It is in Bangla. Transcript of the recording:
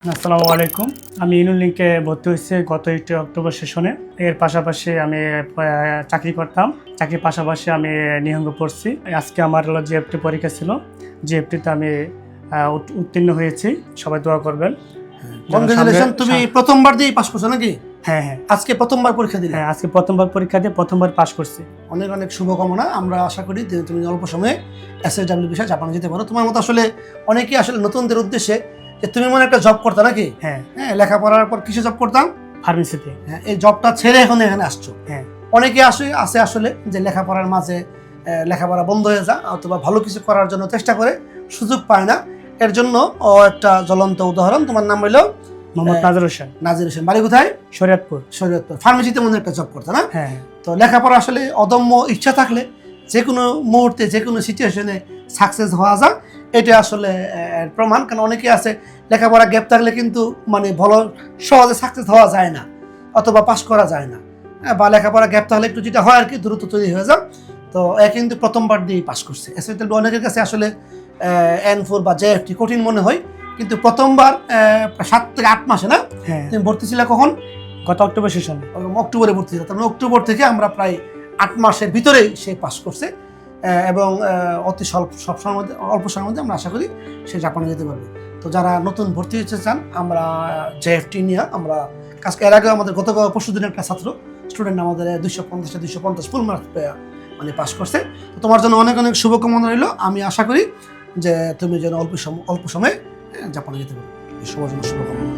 আসসালামু আলাইকুম। আমি ইনুল লিঙ্কে ভর্তি হয়েছি গত 8 অক্টোবর সেশনে। এর পাশাপাশি আমি চাকরি করতাম। চাকরির পাশাপাশি আমি নিহঙ্গ পড়ছি। আজকে আমার হলো জিএফটি পরীক্ষা ছিল। জিএফটিতে আমি উত্তীর্ণ হয়েছি। সবাই দোয়া করবেন। কংগ্রেচুলেশন। তুমি প্রথমবার দিয়ে পাস করছো নাকি? হ্যাঁ হ্যাঁ, আজকে প্রথমবার পরীক্ষা দিলে? হ্যাঁ, আজকে প্রথমবার পরীক্ষা দিয়ে প্রথমবার পাস করছি। অনেক অনেক শুভকামনা। আমরা আশা করি যে তুমি অল্প সময়ে এসএসডব্লিউ বিষয়ে জাপানে যেতে পারো। তোমার মতো আসলে অনেকেই আসলে নতুনদের উদ্দেশ্যে যে তুমি মনে একটা জব করতে নাকি? হ্যাঁ হ্যাঁ, লেখাপড়ার পর কিসে জব করতাম? ফার্মেসিতে। হ্যাঁ, এই জবটা ছেড়ে এখন এখানে আসছো। হ্যাঁ, অনেকে আছে আসলে যে লেখাপড়ার মাঝে লেখাপড়া বন্ধ হয়ে যায় অথবা ভালো কিছু করার জন্য চেষ্টা করে, সুযোগ পায় না। এর জন্য একটা জ্বলন্ত উদাহরণ। তোমার নাম হইলো মোহাম্মদ নাজির হোসেন। নাজির হোসেন। বাড়ি কোথায়? শরীয়তপুর। শরীয়তপুর। ফার্মেসিতে মনে একটা জব করতে না? হ্যাঁ, তো লেখাপড়া আসলে অদম্য ইচ্ছা থাকলে যে কোনো মুহূর্তে যে কোনো সিচুয়েশনে সাকসেস হওয়া যায়, এটা আসলে প্রমাণ। কারণ অনেকে আছে লেখাপড়া গ্যাপ থাকলে কিন্তু মানে ভালো সহজে সাকসেস হওয়া যায় না অথবা পাস করা যায় না, বা লেখাপড়া গ্যাপ থাকলে একটু যেটা হয় আর কি দ্রুত তৈরি হয়ে যায়। তো এ কিন্তু প্রথমবার দিয়েই পাস করছে। এসএসডব্লিউ অনেকের কাছে আসলে N4 বা জেএফটি কঠিন মনে হয়, কিন্তু প্রথমবার 7 থেকে 8 মাসে না? হ্যাঁ, তুমি ভর্তি ছিল কখন? গত অক্টোবর সেশনে। অক্টোবরে ভর্তি ছিল। তার মানে অক্টোবর থেকে আমরা প্রায় 8 মাসের ভিতরেই সে পাস করছে, এবং অতি সব সময়ের মধ্যে অল্প সময়ের মধ্যে আমরা আশা করি সে জাপানে যেতে পারবে। তো যারা নতুন ভর্তি হতে চান, আমরা জেএফটি নিয়ে আমরা কাজ, এর আগে আমাদের গত পরশু দিনের একটা স্টুডেন্ট আমাদের 250 ফুল মার্কস মানে পাস করছে। তো তোমার জন্য অনেক অনেক শুভকামনা রইল। আমি আশা করি যে তুমি যেন অল্প সময়ে জাপানে যেতে পারো। সবার জন্য শুভকামনা।